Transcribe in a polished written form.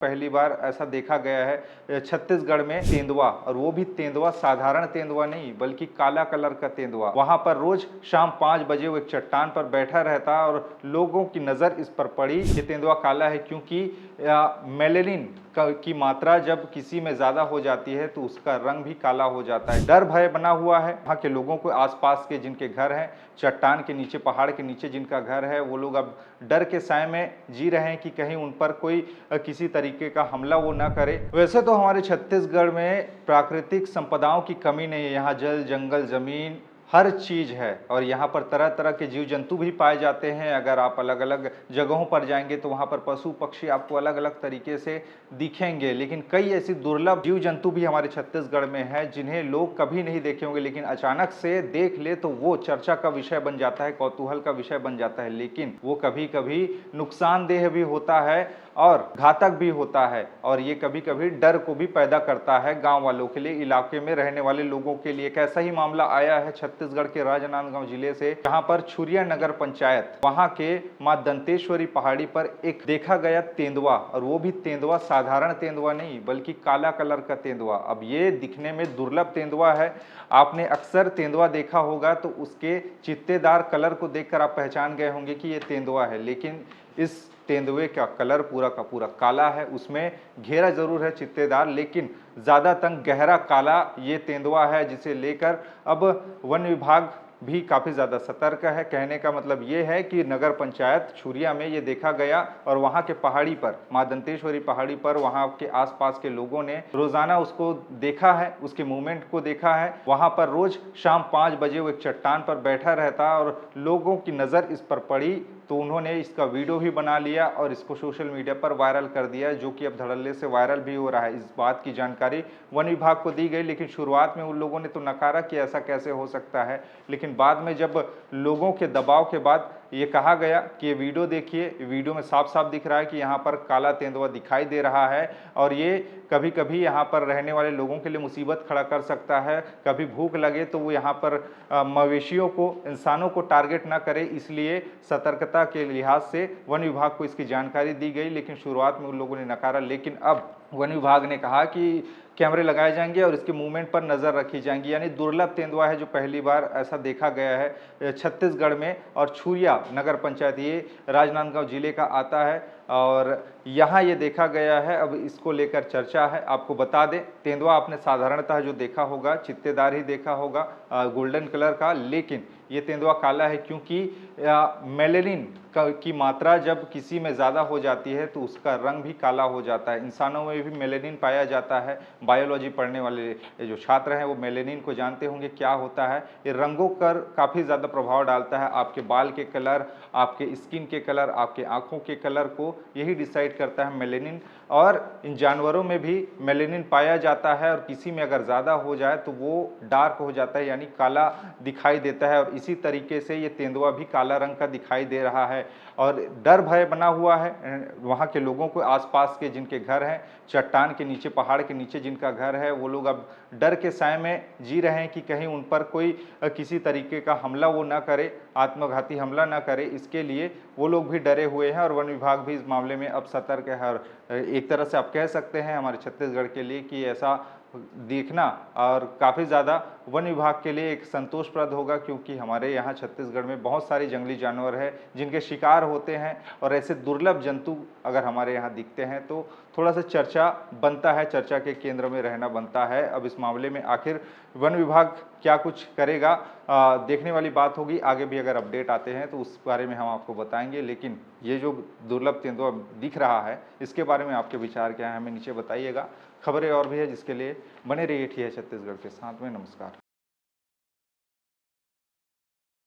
पहली बार ऐसा देखा गया है छत्तीसगढ़ में तेंदुआ, और वो भी तेंदुआ साधारण तेंदुआ नहीं बल्कि काला कलर का तेंदुआ। वहां पर रोज शाम 5 बजे वो एक चट्टान पर बैठा रहता है और लोगों की नजर इस पर पड़ी। ये तेंदुआ काला है क्योंकि मेलेनिन की मात्रा जब किसी में ज्यादा हो जाती है तो उसका रंग भी काला हो जाता है। डर भय बना हुआ है वहाँ के लोगों को। आसपास के जिनके घर हैं चट्टान के नीचे, पहाड़ के नीचे जिनका घर है, वो लोग अब डर के साए में जी रहे हैं कि कहीं उन पर कोई किसी तरीके का हमला वो ना करे। वैसे तो हमारे छत्तीसगढ़ में प्राकृतिक संपदाओं की कमी नहीं है। यहाँ जल, जंगल, जमीन हर चीज है और यहाँ पर तरह तरह के जीव जंतु भी पाए जाते हैं। अगर आप अलग अलग जगहों पर जाएंगे तो वहाँ पर पशु पक्षी आपको अलग अलग तरीके से दिखेंगे, लेकिन कई ऐसी दुर्लभ जीव जंतु भी हमारे छत्तीसगढ़ में है जिन्हें लोग कभी नहीं देखे होंगे, लेकिन अचानक से देख ले तो वो चर्चा का विषय बन जाता है, कौतूहल का विषय बन जाता है। लेकिन वो कभी कभी नुकसानदेह भी होता है और घातक भी होता है, और ये कभी कभी डर को भी पैदा करता है गांव वालों के लिए, इलाके में रहने वाले लोगों के लिए। एक ऐसा ही मामला आया है छत्तीसगढ़ के राजनांदगांव जिले से, जहां पर छुरिया नगर पंचायत वहां के मां दंतेश्वरी पहाड़ी पर एक देखा गया तेंदुआ, और वो भी तेंदुआ साधारण तेंदुआ नहीं बल्कि काला कलर का तेंदुआ। अब ये दिखने में दुर्लभ तेंदुआ है। आपने अक्सर तेंदुआ देखा होगा तो उसके चित्तेदार कलर को देखकर आप पहचान गए होंगे कि ये तेंदुआ है, लेकिन इस तेंदुए का कलर पूरा का पूरा काला है। उसमें घेरा जरूर है चित्तेदार, लेकिन ज्यादा तंग गहरा काला ये तेंदुआ है, जिसे लेकर अब वन विभाग भी काफी ज्यादा सतर्क है। कहने का मतलब ये है कि नगर पंचायत छुरिया में ये देखा गया और वहां के पहाड़ी पर, मां दंतेश्वरी पहाड़ी पर, वहां के आसपास के लोगों ने रोजाना उसको देखा है, उसके मूवमेंट को देखा है। वहां पर रोज शाम 5 बजे वो एक चट्टान पर बैठा रहता और लोगों की नजर इस पर पड़ी तो उन्होंने इसका वीडियो भी बना लिया और इसको सोशल मीडिया पर वायरल कर दिया, जो कि अब धड़ल्ले से वायरल भी हो रहा है। इस बात की जानकारी वन विभाग को दी गई, लेकिन शुरुआत में उन लोगों ने तो नकारा कि ऐसा कैसे हो सकता है। लेकिन बाद में जब लोगों के दबाव के बाद ये कहा गया कि ये वीडियो देखिए, वीडियो में साफ साफ दिख रहा है कि यहाँ पर काला तेंदुआ दिखाई दे रहा है और ये कभी कभी यहाँ पर रहने वाले लोगों के लिए मुसीबत खड़ा कर सकता है। कभी भूख लगे तो वो यहाँ पर मवेशियों को, इंसानों को टारगेट ना करे, इसलिए सतर्कता के लिहाज से वन विभाग को इसकी जानकारी दी गई। लेकिन शुरुआत में उन लोगों ने नकारा, लेकिन अब वन विभाग ने कहा कि कैमरे लगाए जाएंगे और इसके मूवमेंट पर नजर रखी जाएंगी। यानी दुर्लभ तेंदुआ है जो पहली बार ऐसा देखा गया है छत्तीसगढ़ में, और छुरिया नगर पंचायत ये राजनांदगांव जिले का आता है और यहाँ ये देखा गया है। अब इसको लेकर चर्चा है। आपको बता दें, तेंदुआ आपने साधारणतः जो देखा होगा चित्तेदार ही देखा होगा, गोल्डन कलर का, लेकिन ये तेंदुआ काला है क्योंकि मेलेनिन की मात्रा जब किसी में ज़्यादा हो जाती है तो उसका रंग भी काला हो जाता है। इंसानों में भी मेलेनिन पाया जाता है। बायोलॉजी पढ़ने वाले जो छात्र हैं वो मेलेनिन को जानते होंगे क्या होता है। ये रंगों पर काफ़ी ज़्यादा प्रभाव डालता है। आपके बाल के कलर, आपके स्किन के कलर, आपके आँखों के कलर को यही डिसाइड करता है मेलेनिन। और इन जानवरों में भी मेलेनिन पाया जाता है और किसी में अगर ज़्यादा हो जाए तो वो डार्क हो जाता है, यानी काला दिखाई देता है। और इसी तरीके से ये तेंदुआ भी काला रंग का दिखाई दे रहा है और डर भय बना हुआ है वहाँ के लोगों को। आसपास के जिनके घर हैं चट्टान के नीचे, पहाड़ के नीचे जिनका घर है, वो लोग अब डर के साए में जी रहे हैं कि कहीं उन पर कोई किसी तरीके का हमला वो ना करे, आत्मघाती हमला ना करे। इसके लिए वो लोग भी डरे हुए हैं और वन विभाग भी इस मामले में अब सतर्क है। और एक तरह से आप कह सकते हैं हमारे छत्तीसगढ़ के लिए कि ऐसा देखना और काफ़ी ज़्यादा वन विभाग के लिए एक संतोषप्रद होगा, क्योंकि हमारे यहाँ छत्तीसगढ़ में बहुत सारे जंगली जानवर हैं जिनके शिकार होते हैं और ऐसे दुर्लभ जंतु अगर हमारे यहाँ दिखते हैं तो थोड़ा सा चर्चा बनता है, चर्चा के केंद्र में रहना बनता है। अब इस मामले में आखिर वन विभाग क्या कुछ करेगा, देखने वाली बात होगी। आगे भी अगर अपडेट आते हैं तो उस बारे में हम आपको बताएंगे। लेकिन ये जो दुर्लभ तेंदुआ दिख रहा है इसके बारे में आपके विचार क्या है, हमें नीचे बताइएगा। खबरें और भी है जिसके लिए बने रहिए TI छत्तीसगढ़ के साथ में। नमस्कार।